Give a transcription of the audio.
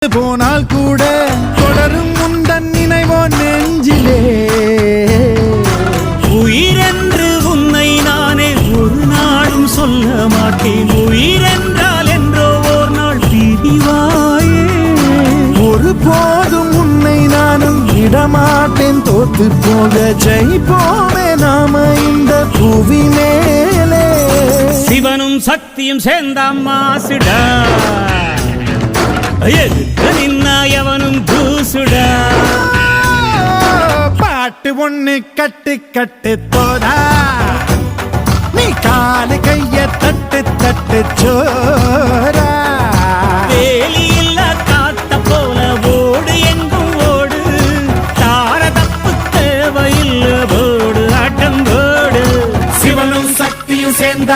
விட்டு போனால் கூட தொடரும் முந்தன் நினைவோ நெஞ்சிலே. உயிரென்று உன்னை நானே ஒரு நாளும் சொல்ல மாட்டேன். உயிரென்றால் என்றோ ஓர் நாள் பிரிவாயே. ஒரு போதும் உன்னை நானும் விடமாட்டேன். தோத்து போக ஜெயிப்போமே நாம இந்த புவி மேலே. சிவனும் சக்தியும் சேர்ந்த மாசுடா, எதுக்கு நின்னா எவனும் தூசுடா. பாட்டு ஒண்ணு கட்டு கட்டு போதா, நீ காலு கைய தட்டு தட்டு சோரா. வேலி இல்ல காத்த போல ஓடு எங்கும் ஓடு, தார தப்பு தேவையில்ல போடு ஆட்டம் போடு. சிவனும் சக்தியும் சேர்ந்த